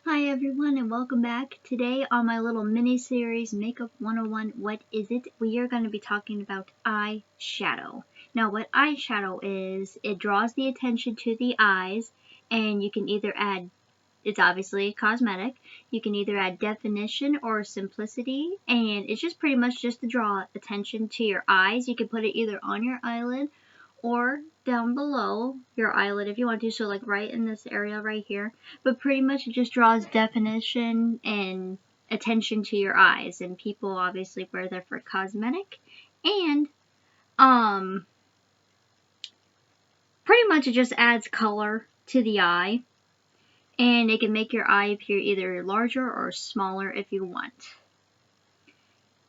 Hi everyone and welcome back. Today on my little mini series Makeup 101 What Is It? We are going to be talking about eyeshadow. Now what eyeshadow is, it draws the attention to the eyes and you can either add, it's obviously cosmetic, you can either add definition or simplicity, and it's just pretty much just to draw attention to your eyes. You can put it either on your eyelid or down below your eyelid if you want to, so like right in this area right here, but pretty much it just draws definition and attention to your eyes, and people obviously wear that for cosmetic, and pretty much it just adds color to the eye, and it can make your eye appear either larger or smaller if you want.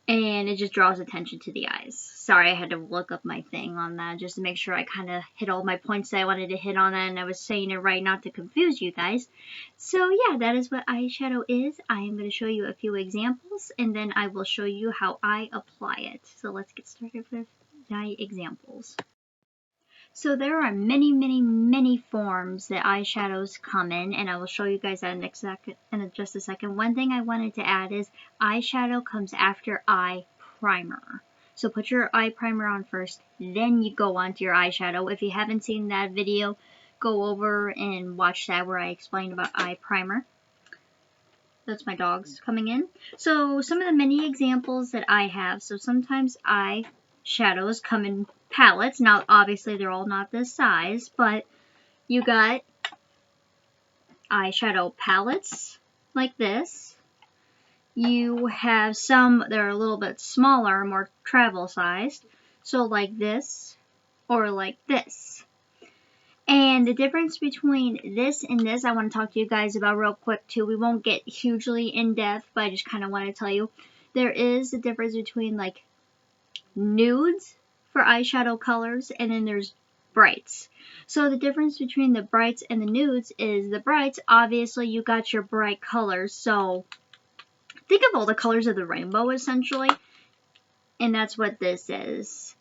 And it just draws attention to the eyes. Sorry, I had to look up my thing on that just to make sure I kind of hit all my points that I wanted to hit on that, and I was saying it right not to confuse you guys. So yeah, that is what eyeshadow is. I am going to show you a few examples, and then I will show you how I apply it. So let's get started with my examples. So there are many forms that eyeshadows come in, and I will show you guys that in just a second. One thing I wanted to add is eyeshadow comes after eye primer. So put your eye primer on first, then you go on to your eyeshadow. If you haven't seen that video, go over and watch that where I explain about eye primer. That's my dogs coming in. So some of the many examples that I have, so sometimes eyeshadows come in palettes. Now obviously they're all not this size, but you got eyeshadow palettes like this. You have some that are a little bit smaller, more travel sized, so like this or like this. And the difference between this and this I want to talk to you guys about real quick too. We won't get hugely in depth, but I just kind of want to tell you there is a difference between like nudes for eyeshadow colors, and then there's brights. So the difference between the brights and the nudes is the brights, obviously you got your bright colors, so think of all the colors of the rainbow essentially, and that's what this is.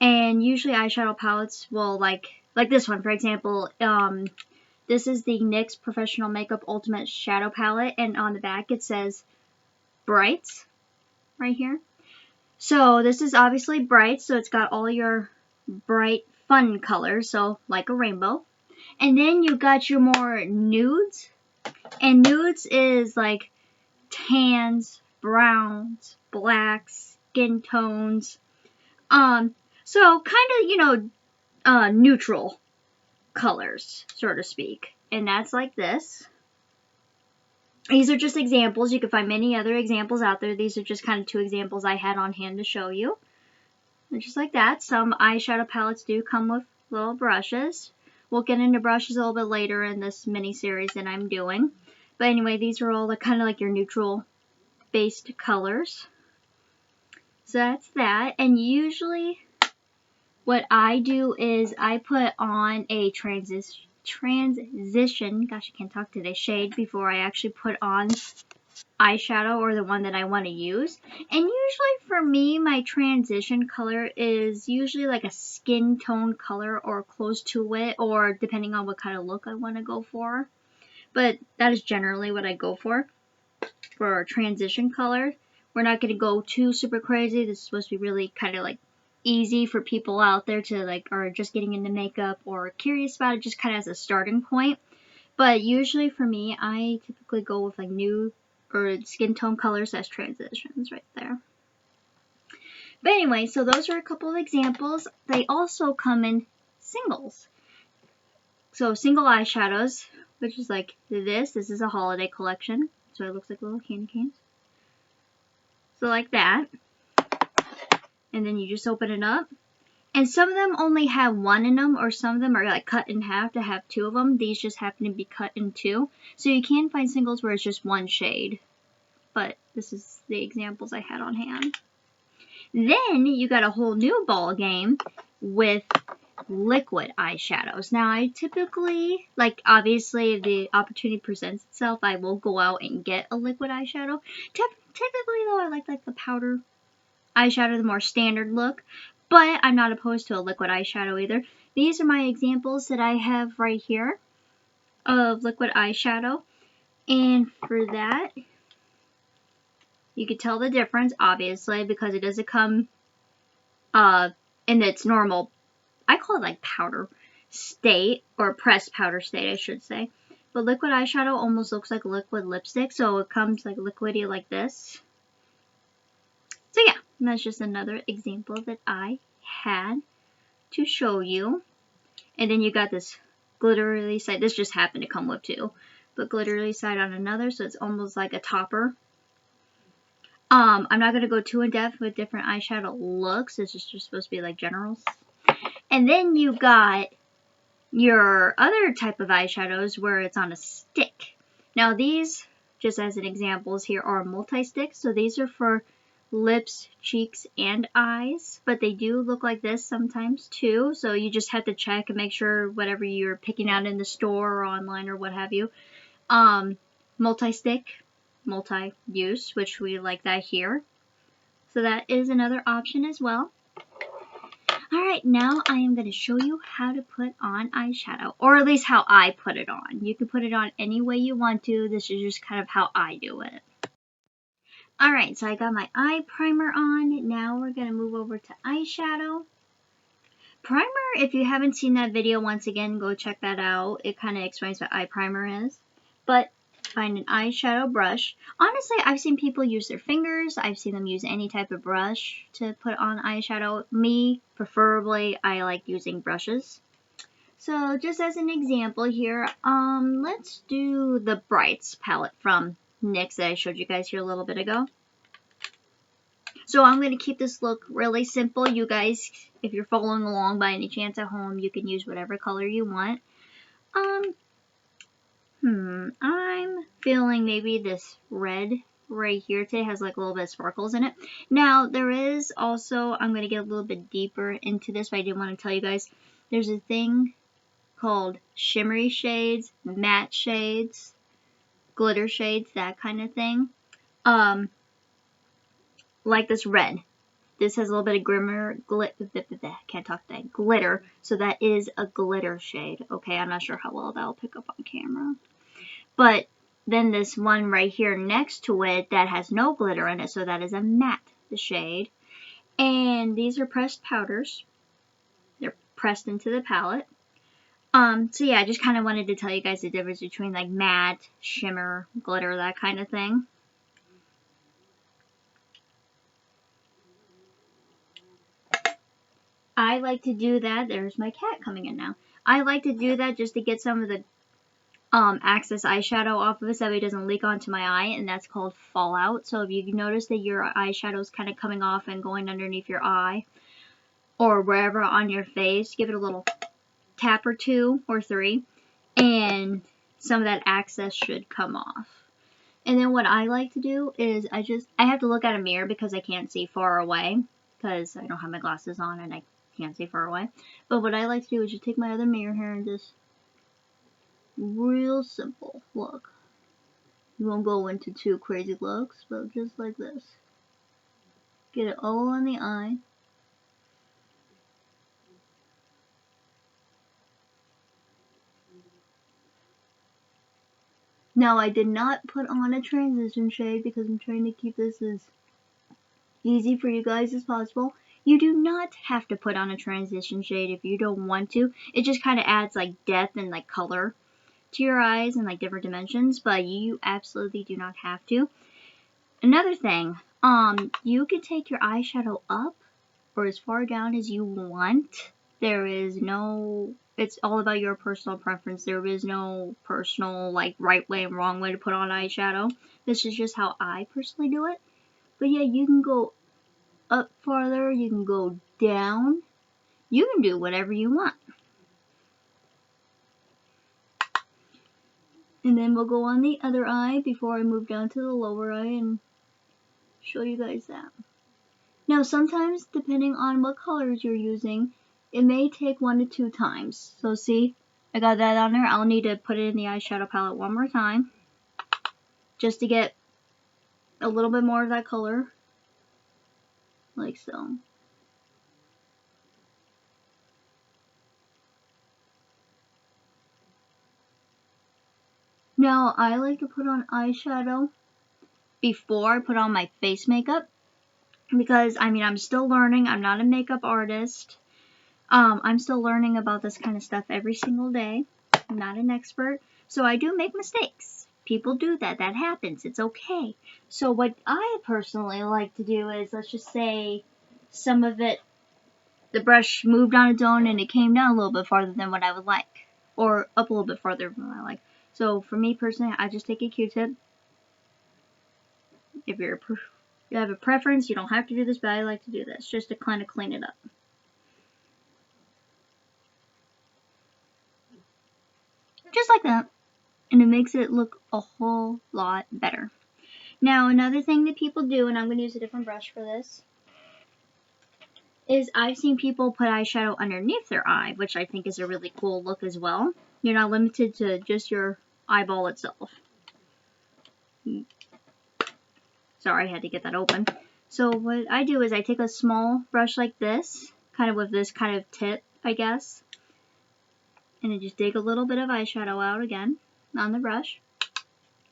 And usually eyeshadow palettes will like this one for example, this is the NYX Professional Makeup Ultimate Shadow Palette, and on the back it says brights right here. So this is obviously bright, so it's got all your bright fun colors, so like a rainbow. And then you got your more nudes, and nudes is like tans, browns, blacks, skin tones, so kind of, neutral colors, so to speak. And that's like this. These are just examples. You can find many other examples out there. These are just kind of two examples I had on hand to show you. And just like that. Some eyeshadow palettes do come with little brushes. We'll get into brushes a little bit later in this mini series that I'm doing. But anyway, these are all kind of like your neutral based colors. So that's that. And usually what I do is I put on a transition, gosh, I can't talk today, shade before I actually put on eyeshadow or the one that I want to use. And usually for me, my transition color is usually like a skin tone color or close to it, or depending on what kind of look I want to go for. But that is generally what I go for a transition color. We're not going to go too super crazy. This is supposed to be really kind of like easy for people out there to like are just getting into makeup or curious about it, just kind of as a starting point. But usually for me, I typically go with like nude or skin tone colors as transitions right there. But anyway, so those are a couple of examples. They also come in singles. So single eyeshadows, which is like this is a holiday collection, so it looks like little candy canes. So like that. And then you just open it up. And some of them only have one in them, or some of them are like cut in half to have two of them. These just happen to be cut in two. So you can find singles where it's just one shade. But this is the examples I had on hand. Then you got a whole new ball game with liquid eyeshadows. Now I typically, like obviously if the opportunity presents itself, I will go out and get a liquid eyeshadow. Typically though, I like the powder eyeshadow, the more standard look, but I'm not opposed to a liquid eyeshadow either. These are my examples that I have right here of liquid eyeshadow. And for that, you can tell the difference, obviously, because it doesn't come in its normal, I call it like powder state, or pressed powder state, I should say. But liquid eyeshadow almost looks like liquid lipstick, so it comes like liquidy like this. So yeah, that's just another example that I had to show you. And then you got this glittery side. This just happened to come with two, but glittery side on another, so it's almost like a topper. I'm not going to go too in depth with different eyeshadow looks. This is just supposed to be like generals. And then you got your other type of eyeshadows where it's on a stick. Now these, just as an examples here, are multi-sticks. So these are for lips, cheeks, and eyes. But they do look like this sometimes too. So you just have to check and make sure whatever you're picking out in the store or online or what have you. Multi-stick, multi-use, which we like that here. So that is another option as well. Alright, now I am going to show you how to put on eyeshadow, or at least how I put it on. You can put it on any way you want to. This is just kind of how I do it. Alright, so I got my eye primer on. Now we're going to move over to eyeshadow. Primer, if you haven't seen that video, once again, go check that out. It kind of explains what eye primer is. But find an eyeshadow brush. Honestly, I've seen people use their fingers. I've seen them use any type of brush to put on eyeshadow. Me, preferably, I like using brushes. So just as an example here, let's do the Brights palette from NYX that I showed you guys here a little bit ago. So I'm going to keep this look really simple. You guys, if you're following along by any chance at home, you can use whatever color you want. I'm feeling maybe this red right here today has like a little bit of sparkles in it. Now, there is also, I'm going to get a little bit deeper into this, but I didn't want to tell you guys, there's a thing called shimmery shades, matte shades, glitter shades, that kind of thing. Like this red. This has a little bit of glitter, so that is a glitter shade. Okay, I'm not sure how well that'll pick up on camera. But then this one right here next to it that has no glitter in it, so that is a matte shade. And these are pressed powders. They're pressed into the palette. So yeah, I just kind of wanted to tell you guys the difference between like matte, shimmer, glitter, that kind of thing. I like to do that. There's my cat coming in now. I like to do that just to get some of the excess eyeshadow off of it so it doesn't leak onto my eye, and that's called fallout. So if you notice that your eyeshadow is kind of coming off and going underneath your eye or wherever on your face, give it a little tap or two or three, and some of that excess should come off. And then what I like to do is I have to look at a mirror because I can't see far away because I don't have my glasses on and I can't see far away. But what I like to do is just take my other mirror here and just real simple look. You won't go into too crazy looks, but just like this. Get it all on the eye. Now I did not put on a transition shade because I'm trying to keep this as easy for you guys as possible. You do not have to put on a transition shade if you don't want to. It just kind of adds like depth and like color to your eyes and like different dimensions, but you absolutely do not have to. Another thing, you can take your eyeshadow up or as far down as you want. There is no, it's all about your personal preference. There is no personal like right way and wrong way to put on eyeshadow. This is just how I personally do it. But yeah, you can go up farther, you can go down, you can do whatever you want. And then we'll go on the other eye before I move down to the lower eye and show you guys that. Now sometimes, depending on what colors you're using, it may take 1 to 2 times. So see, I got that on there. I'll need to put it in the eyeshadow palette one more time just to get a little bit more of that color, like so. Now, I like to put on eyeshadow before I put on my face makeup because, I mean, I'm still learning. I'm not a makeup artist. I'm still learning about this kind of stuff every single day. I'm not an expert, so I do make mistakes. People do that. That happens. It's okay. So what I personally like to do is, let's just say some of it, the brush moved on its own and it came down a little bit farther than what I would like. Or up a little bit farther than what I like. So for me personally, I just take a Q-tip. If you have a preference, you don't have to do this, but I like to do this just to kind of clean it up. Just like that. And it makes it look a whole lot better. Now, another thing that people do, and I'm going to use a different brush for this, is I've seen people put eyeshadow underneath their eye, which I think is a really cool look as well. You're not limited to just your eyeball itself. Sorry, I had to get that open. So what I do is I take a small brush like this, kind of with this kind of tip, I guess, and I just dig a little bit of eyeshadow out again on the brush.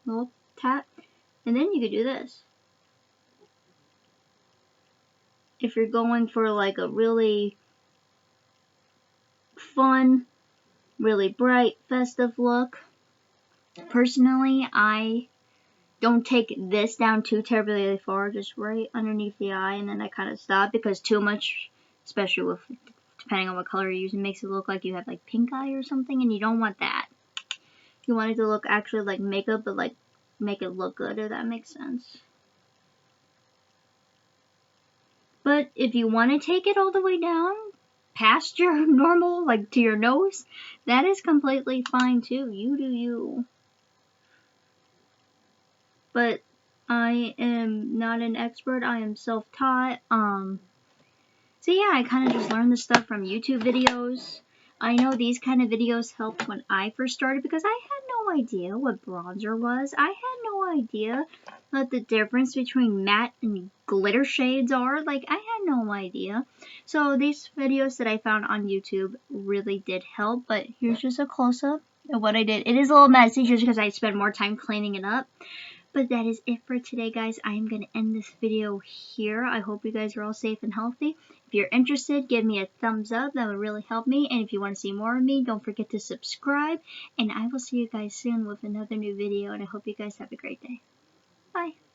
Little tap. And then you could do this. If you're going for like a really fun, really bright, festive look. Personally, I don't take this down too terribly far, just right underneath the eye, and then I kind of stop because too much, especially with depending on what color you're using, makes it look like you have like pink eye or something, and you don't want that. You want it to look actually like makeup, but like make it look good, if that makes sense. But if you want to take it all the way down, past your normal, like to your nose, that is completely fine too. You do you. But I am not an expert. I am self-taught. So yeah, I kind of just learned this stuff from YouTube videos. I know these kind of videos helped when I first started because I had no idea what bronzer was. I had no idea what the difference between matte and glitter shades are. Like, I had no idea. So these videos that I found on YouTube really did help, but here's just a close-up of what I did. It is a little messy just because I spent more time cleaning it up. But that is it for today, guys. I am going to end this video here. I hope you guys are all safe and healthy. If you're interested, give me a thumbs up. That would really help me. And if you want to see more of me, don't forget to subscribe. And I will see you guys soon with another new video. And I hope you guys have a great day. Bye.